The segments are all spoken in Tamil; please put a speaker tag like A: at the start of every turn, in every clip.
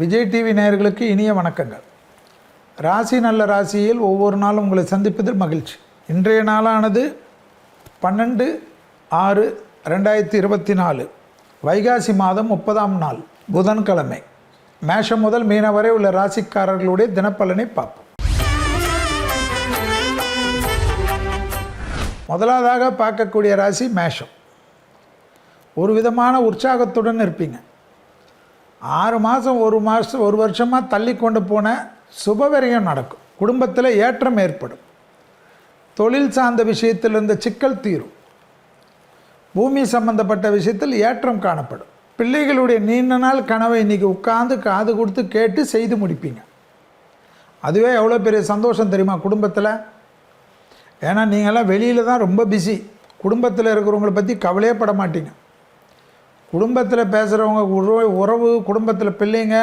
A: விஜய் டிவி நேயர்களுக்கு இனிய வணக்கங்கள். ராசி நல்ல ராசியில் ஒவ்வொரு நாளும் உங்களை சந்திப்பதில் மகிழ்ச்சி. இன்றைய நாளானது 12/6/2024 வைகாசி மாதம் 30ஆம் நாள் புதன்கிழமை. மேஷம் முதல் மீனம் வரை உள்ள ராசிக்காரர்களுடைய தினப்பலனை பார்ப்போம். முதலாவதாக பார்க்கக்கூடிய ராசி மேஷம். ஒரு விதமான உற்சாகத்துடன் இருப்பீங்க. 6 மாதம் ஒரு வருஷமாக தள்ளி கொண்டு போன சுபவிரயம் நடக்கும். குடும்பத்தில் ஏற்றம் ஏற்படும். தொழில் சார்ந்த விஷயத்தில் இருந்த சிக்கல் தீரும். பூமி சம்பந்தப்பட்ட விஷயத்தில் ஏற்றம் காணப்படும். பிள்ளைகளுடைய நீண்ட நாள் கனவை இன்றைக்கி உட்கார்ந்து காது கொடுத்து கேட்டு செய்து முடிப்பீங்க. அதுவே எவ்வளோ பெரிய சந்தோஷம் தெரியுமா குடும்பத்தில். ஏன்னா நீங்கள்லாம் வெளியில் தான் ரொம்ப பிஸி. குடும்பத்தில் இருக்கிறவங்களை பற்றி கவலையே பட மாட்டீங்க. குடும்பத்தில் பேசுகிறவங்க உறவு, குடும்பத்தில் பிள்ளைங்க,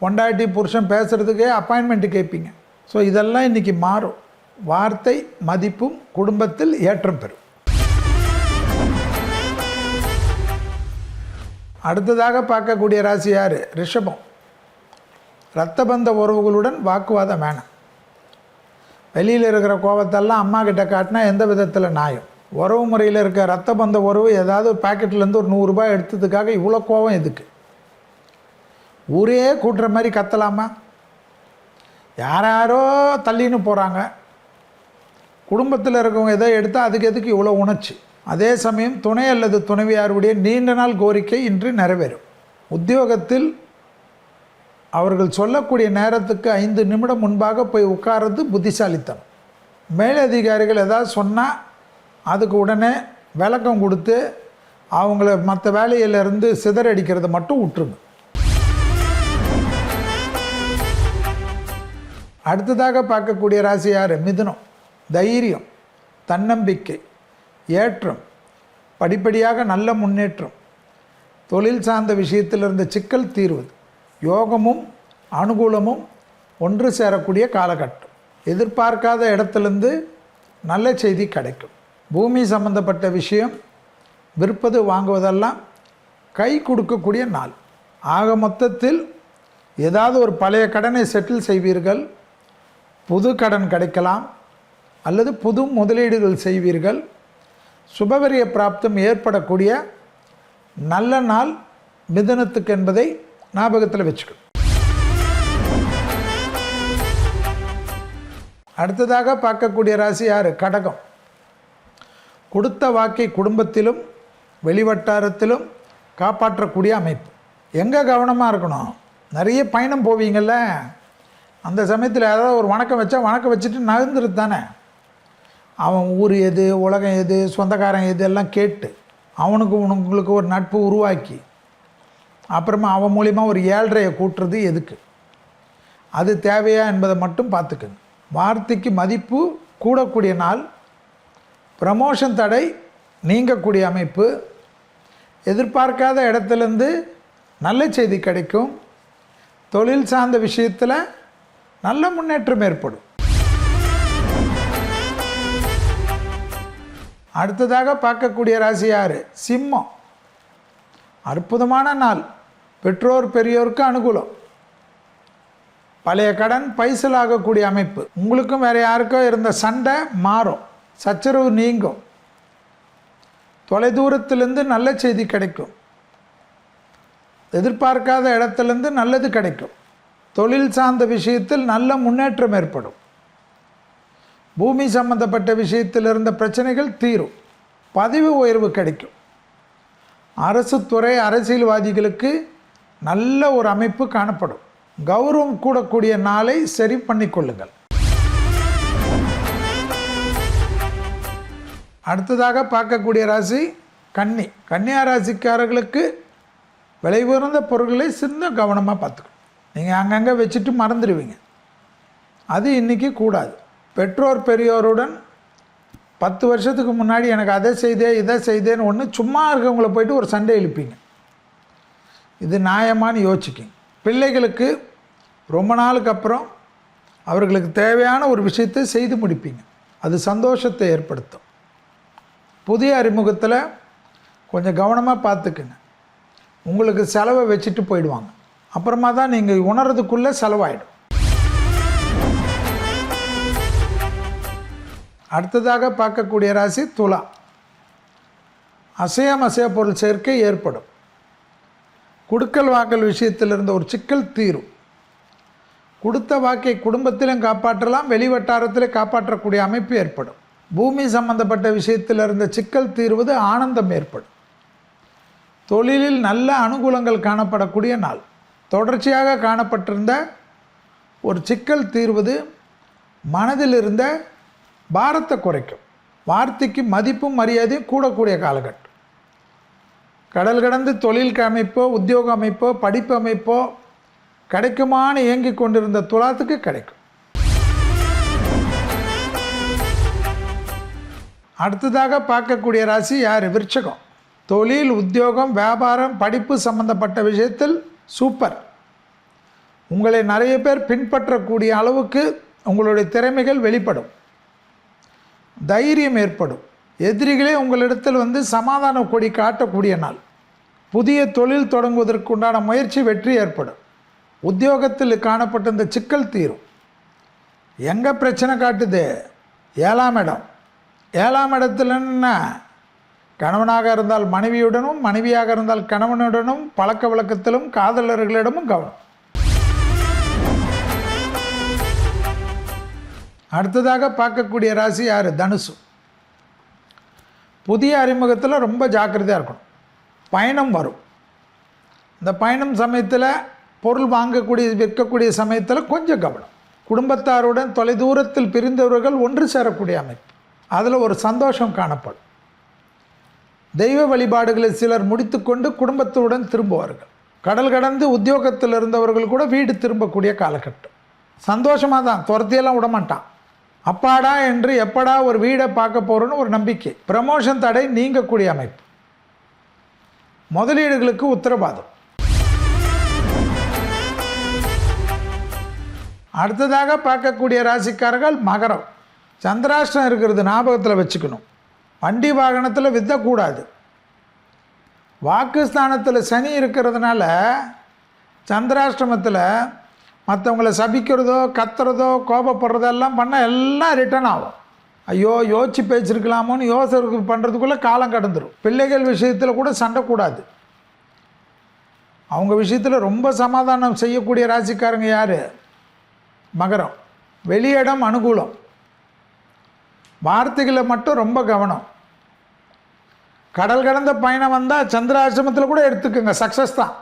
A: பொண்டாட்டி, புருஷன் பேசுகிறதுக்கே அப்பாயின்மெண்ட்டு கேட்பீங்க. ஸோ இதெல்லாம் இன்றைக்கி மாறும். வார்த்தை மதிப்பும் குடும்பத்தில் ஏற்றம் பெறும். அடுத்ததாக பார்க்கக்கூடிய ராசி யார்? ரிஷபம். இரத்தபந்த உறவுகளுடன் வாக்குவாதம் வேணாம். வெளியில் இருக்கிற கோபத்தெல்லாம் அம்மா கிட்ட காட்டினா எந்த விதத்தில் நியாயம்? உறவு முறையில் இருக்க ரத்த பந்த உறவு ஏதாவது ஒரு பாக்கெட்லேருந்து ஒரு 100 ரூபாய் எடுத்ததுக்காக இவ்வளோ கோபம் எதுக்கு? ஊரே கூட்டுற மாதிரி கத்தலாமா? யாரோ தள்ளின்னு போகிறாங்க. குடும்பத்தில் இருக்கவங்க எதோ எடுத்தால் அதுக்கு எதுக்கு இவ்வளோ உணர்ச்சி? அதே சமயம் துணை அல்லது துணைவியாருடைய நீண்ட நாள் கோரிக்கை இன்று நிறைவேறும். உத்தியோகத்தில் அவர்கள் சொல்லக்கூடிய நேரத்துக்கு 5 நிமிடம் முன்பாக போய் உட்கார்றது புத்திசாலித்தனம். மேலதிகாரிகள் ஏதாவது சொன்னால் அதுக்கு உடனே விளக்கம் கொடுத்து அவங்கள மற்ற வேலையிலிருந்து சிதறடிக்கிறத மட்டும் விட்டுருங்க. அடுத்ததாக பார்க்கக்கூடிய ராசி யார்? மிதுனம். தைரியம், தன்னம்பிக்கை, ஏற்றம், படிப்படியாக நல்ல முன்னேற்றம், தொழில் சார்ந்த விஷயத்தில் இருந்த சிக்கல் தீர்வது, யோகமும் அனுகூலமும் ஒன்று சேரக்கூடிய காலகட்டம். எதிர்பார்க்காத இடத்துலேருந்து நல்ல செய்தி கிடைக்கும். பூமி சம்பந்தப்பட்ட விஷயம், விற்பது வாங்குவதெல்லாம் கை கொடுக்கக்கூடிய நாள். ஆக மொத்தத்தில் ஏதாவது ஒரு பழைய கடனை செட்டில் செய்வீர்கள். புது கடன் கிடைக்கலாம் அல்லது புது முதலீடுகள் செய்வீர்கள். சுபவிரிய பிராப்தம் ஏற்படக்கூடிய நல்ல நாள் மிதுனத்துக்கு என்பதை ஞாபகத்தில் வச்சுக்கணும். அடுத்ததாக பார்க்கக்கூடிய ராசி யார்? கடகம். கொடுத்த வாக்கை குடும்பத்திலும் வெளிவட்டாரத்திலும் காப்பாற்றக்கூடிய அமைப்பு. எங்கே கவனமாக இருக்கணும்? நிறைய பயணம் போவீங்கள்ல, அந்த சமயத்தில் ஏதாவது ஒரு வணக்கம் வச்சா வணக்கம் வச்சுட்டு நகர்ந்துருது தானே. அவன் ஊர் எது, உலகம் எது, சொந்தக்காரன் எது எல்லாம் கேட்டு உங்களுக்கு ஒரு நட்பு உருவாக்கி அப்புறமா அவன் மூலிமா ஒரு 7.5 கூட்டுறது எதுக்கு? அது தேவையா என்பதை மட்டும் பார்த்துக்கங்க. வார்த்தைக்கு மதிப்பு கூடக்கூடிய நாள். ப்ரமோஷன் தடை நீங்கக்கூடிய அமைப்பு. எதிர்பார்க்காத இடத்துலேருந்து நல்ல செய்தி கிடைக்கும். தொழில் சார்ந்த விஷயத்தில் நல்ல முன்னேற்றம் ஏற்படும். அடுத்ததாக பார்க்கக்கூடிய ராசி யார்? சிம்மம். அற்புதமான நாள். பெற்றோர் பெரியோருக்கு அனுகூலம். பழைய கடன் பைசலாகக்கூடிய அமைப்பு. உங்களுக்கும் வேறு யாருக்கோ இருந்த சண்டை மாறும். சச்சரவு நீங்கும். தொலைதூரத்திலிருந்து நல்ல செய்தி கிடைக்கும். எதிர்பார்க்காத இடத்துலேருந்து நல்லது கிடைக்கும். தொழில் சார்ந்த விஷயத்தில் நல்ல முன்னேற்றம் ஏற்படும். பூமி சம்பந்தப்பட்ட விஷயத்தில் இருந்த பிரச்சனைகள் தீரும். பதவி உயர்வு கிடைக்கும். அரசு துறை அரசியல்வாதிகளுக்கு நல்ல ஒரு அமைப்பு காணப்படும். கௌரவம் கூடக்கூடிய நாளை சரி பண்ணிக்கொள்ளுங்கள். அடுத்ததாக பார்க்கக்கூடிய ராசி கன்னி. கன்னியா ராசிக்காரர்களுக்கு விலை உயர்ந்த பொருட்களை சின்ன கவனமாக பார்த்துக்கணும். நீங்கள் அங்கங்கே வச்சுட்டு மறந்துடுவீங்க. அது இன்றைக்கி கூடாது. பெற்றோர் பெரியோருடன் 10 வருஷத்துக்கு முன்னாடி எனக்கு அதை செய்தே இதை செய்தேன்னு ஒன்று சும்மா இருக்கவங்கள போய்ட்டு ஒரு சண்டை எழுப்பீங்க. இது நியாயமானு யோசிக்கிங்க. பிள்ளைகளுக்கு ரொம்ப நாளுக்கு அப்புறம் அவர்களுக்கு தேவையான ஒரு விஷயத்தை செய்து முடிப்பீங்க. அது சந்தோஷத்தை ஏற்படுத்தும். புதிய அறிமுகத்தில் கொஞ்சம் கவனமாக பார்த்துக்குங்க. உங்களுக்கு செலவை வச்சுட்டு போயிடுவாங்க. அப்புறமா தான் நீங்கள் உணர்றதுக்குள்ளே செலவாயிடும். அடுத்ததாக பார்க்கக்கூடிய ராசி துலா. அசைய பொருள் சேர்க்கை ஏற்படும். கொடுக்கல் வாக்கல் விஷயத்தில் இருந்த ஒரு சிக்கல் தீரும். கொடுத்த வாக்கை குடும்பத்திலும் காப்பாற்றலாம், வெளிவட்டாரத்திலே காப்பாற்றக்கூடிய அமைப்பு ஏற்படும். பூமி சம்பந்தப்பட்ட விஷயத்தில் இருந்த சிக்கல் தீர்வது ஆனந்தம் ஏற்படும். தொழிலில் நல்ல அனுகூலங்கள் காணப்படக்கூடிய நாள். தொடர்ச்சியாக காணப்பட்டிருந்த ஒரு சிக்கல் தீர்வது மனதில் இருந்த பாரத்தை குறைக்கும். வார்த்தைக்கு மதிப்பும் மரியாதையும் கூடக்கூடிய காலகட்டம். கடல் கடந்து தொழில் அமைப்போ, உத்தியோக அமைப்போ, படிப்பு அமைப்போ கிடைக்குமான்னு இயங்கி கொண்டிருந்த துலாத்துக்கு கிடைக்கும். அடுத்ததாக பார்க்கக்கூடிய ராசி யார்? விருச்சகம். தொழில், உத்தியோகம், வியாபாரம், படிப்பு சம்பந்தப்பட்ட விஷயத்தில் சூப்பர். உங்களை நிறைய பேர் பின்பற்றக்கூடிய அளவுக்கு உங்களுடைய திறமைகள் வெளிப்படும். தைரியம் ஏற்படும். எதிரிகளே உங்களிடத்தில் சமாதான கொடி காட்டக்கூடிய நாள். புதிய தொழில் தொடங்குவதற்குண்டான முயற்சி வெற்றி ஏற்படும். உத்தியோகத்தில் காணப்பட்ட இந்த சிக்கல் தீரும். எங்கே பிரச்சனை காட்டுது? 7ஆம் இடம். 7ஆம் இடத்துல என்ன? கணவனாக இருந்தால் மனைவியுடனும், மனைவியாக இருந்தால் கணவனுடனும், பழக்க வழக்கத்திலும் காதலர்களிடமும் கவனம். அடுத்ததாக பார்க்கக்கூடிய ராசி யார்? தனுசு. புதிய அறிமுகத்தில் ரொம்ப ஜாக்கிரதையாக இருக்கணும். பயணம் வரும். இந்த பயணம் சமயத்தில் பொருள் வாங்கக்கூடிய விற்கக்கூடிய சமயத்தில் கொஞ்சம் கவனம். குடும்பத்தாருடன் தொலைதூரத்தில் பிரிந்தவர்கள் ஒன்று சேரக்கூடிய அமைப்பு. அதில் ஒரு சந்தோஷம் காணப்படும். தெய்வ வழிபாடுகளை சிலர் முடித்துக்கொண்டு குடும்பத்துடன் திரும்புவார்கள். கடல் கடந்து உத்தியோகத்தில் இருந்தவர்கள் கூட வீடு திரும்பக்கூடிய காலகட்டம். சந்தோஷமாக தான், துரத்தியெல்லாம் விடமாட்டான். அப்பாடா என்று எப்படா ஒரு வீடை பார்க்க போகிறோன்னு ஒரு நம்பிக்கை. ப்ரமோஷன் தடை நீங்கக்கூடிய அமைப்பு. முதலீடுகளுக்கு உத்தரவாதம். அடுத்ததாக பார்க்கக்கூடிய ராசிக்காரர்கள் மகரம். சந்திராஷ்டம் இருக்கிறது, ஞாபகத்தில் வச்சுக்கணும். வண்டி வாகனத்தில் விற்றக்கூடாது. வாக்குஸ்தானத்தில் சனி இருக்கிறதுனால சந்திராஷ்டமத்தில் மற்றவங்களை சபிக்கிறதோ, கத்துறதோ, கோபப்படுறதெல்லாம் பண்ணால் எல்லாம் ரிட்டர்ன் ஆகும். ஐயோ யோசிச்சு பேசிருக்கலாமோன்னு யோசனை பண்ணுறதுக்குள்ளே காலம் கடந்துடும். பிள்ளைகள் விஷயத்தில் கூட சண்டை கூடாது. அவங்க விஷயத்தில் ரொம்ப சமாதானம் செய்யக்கூடிய ராசிக்காரங்க யார்? மகரம். வெளியிடம் அனுகூலம். வார்த்தைகளை மட்டும் ரொம்ப கவனம். கடல் கடந்த பயணம் வந்தால் சந்திராசிரமத்தில் கூட எடுத்துக்கோங்க, சக்ஸஸ் தான்.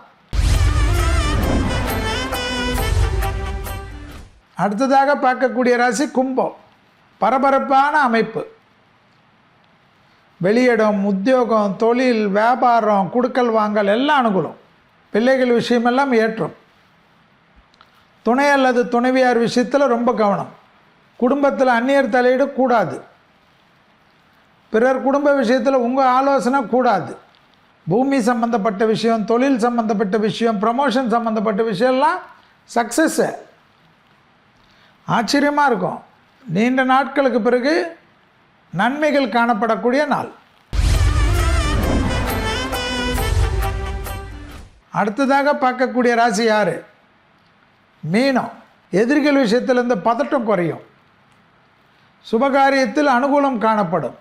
A: அடுத்ததாக பார்க்கக்கூடிய ராசி கும்பம். பரபரப்பான அமைப்பு. வெளியிடம், உத்தியோகம், தொழில், வியாபாரம், குடுக்கல் வாங்கல் எல்லாம் அனுகூலம். பிள்ளைகள் விஷயமெல்லாம் ஏற்றும். துணை அல்லது துணைவியார் விஷயத்தில் ரொம்ப கவனம். குடும்பத்தில் அந்நியர் தலையீடு கூடாது. பிறர் குடும்ப விஷயத்தில் உங்கள் ஆலோசனை கூடாது. பூமி சம்பந்தப்பட்ட விஷயம், தொழில் சம்பந்தப்பட்ட விஷயம், ப்ரமோஷன் சம்பந்தப்பட்ட விஷயம்லாம் சக்ஸஸ்ஸு. ஆச்சரியமாக இருக்கும். நீண்ட நாட்களுக்கு பிறகு நன்மைகள் காணப்படக்கூடிய நாள். அடுத்ததாக பார்க்கக்கூடிய ராசி யார்? மீனம். எதிரிகள் விஷயத்தில் இந்த பதட்டம் குறையும். சுபகாரியத்தில் அனுகூலம் காணப்படும்.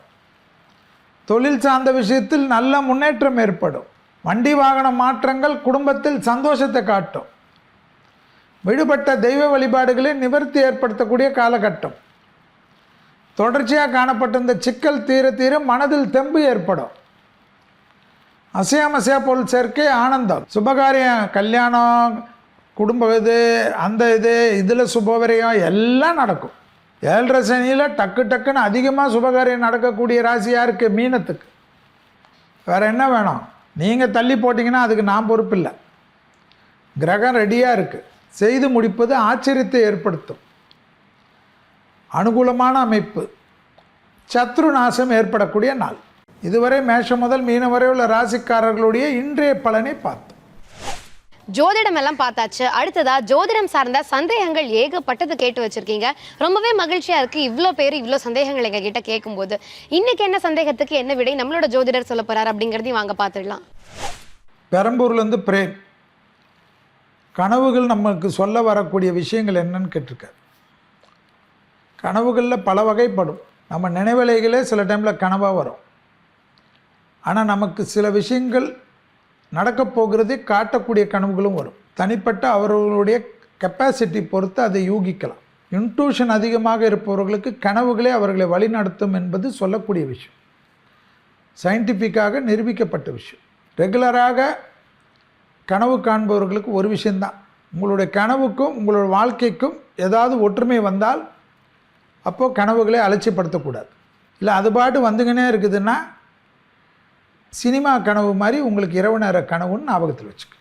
A: தொழில் சார்ந்த விஷயத்தில் நல்ல முன்னேற்றம் ஏற்படும். வண்டி வாகன மாற்றங்கள் குடும்பத்தில் சந்தோஷத்தை காட்டும். விடுபட்ட தெய்வ வழிபாடுகளை நிவர்த்தி ஏற்படுத்தக்கூடிய காலகட்டம். தொடர்ச்சியாக காணப்பட்ட இந்த சிக்கல் தீர தீர மனதில் தெம்பு ஏற்படும். அசையா பொருள் சேர்க்கை ஆனந்தம். சுபகாரியம், கல்யாணம், குடும்ப அந்த இதில் சுபவரியம் எல்லாம் நடக்கும். 7.5 சனியில் டக்குன்னு அதிகமாக சுபகாரியம் நடக்கக்கூடிய ராசி யாருக்கு? மீனத்துக்கு. வேறு என்ன வேணும்? நீங்கள் தள்ளி போட்டிங்கன்னா அதுக்கு நான் பொறுப்பில்லை. கிரகம் ரெடியாக இருக்குது. செய்து முடிப்பது ஆச்சரியத்தை ஏற்படுத்தும். அனுகூலமான அமைப்பு. சத்ரு நாசம் ஏற்படக்கூடிய நாள். இதுவரை மேஷம் முதல் மீனம் வரை உள்ள ராசிக்காரர்களுடைய இன்றைய பலனை பார்த்தோம்.
B: ஜோதிடம் எல்லாம் பார்த்தாச்சு. அடுத்ததா ஜோதிடம் சார்ந்த சந்தேகங்கள் ஏகப்பட்டது கேட்டு வச்சிருக்கீங்க. ரொம்பவே மகிழ்ச்சியா இருக்கு. இவ்வளோ பேர் இவ்வளோ சந்தேகங்கள் எங்க கிட்ட கேட்கும்போது இன்னைக்கு என்ன சந்தேகத்துக்கு என்ன விடை நம்மளோட ஜோதிடர் சொல்ல போறாரு அப்படிங்கிறதையும் வாங்க பார்த்துடலாம்.
A: பெரம்பூர்லேருந்து பிரேம். கனவுகள் நமக்கு சொல்ல வரக்கூடிய விஷயங்கள் என்னன்னு கேட்டிருக்காரு. கனவுகளில் பல வகைப்படும். நம்ம நினைவலைகளே சில டைமில் கனவாக வரும். ஆனால் நமக்கு சில விஷயங்கள் நடக்கப் போகிறதே காட்டக்கூடிய கனவுகளும் வரும். தனிப்பட்ட அவர்களுடைய கெப்பாசிட்டி பொறுத்து அதை யூகிக்கலாம். இன்ட்யூஷன் அதிகமாக இருப்பவர்களுக்கு கனவுகளே அவர்களை வழிநடத்தும் என்பது சொல்லக்கூடிய விஷயம், சயின்டிஃபிக்காக நிரூபிக்கப்பட்ட விஷயம். ரெகுலராக கனவு காண்பவர்களுக்கு ஒரு விஷயந்தான், உங்களுடைய கனவுக்கும் உங்களுடைய வாழ்க்கைக்கும் ஏதாவது ஒற்றுமை வந்தால் அப்போது கனவுகளை அலட்சியப்படுத்தக்கூடாது. இல்லை அது பாட்டு வந்துங்கன்னே இருக்குதுன்னா சினிமா கனவு மாதிரி உங்களுக்கு இரவு நேர கனவுன்னு ஞாபகத்தில் வச்சுக்க.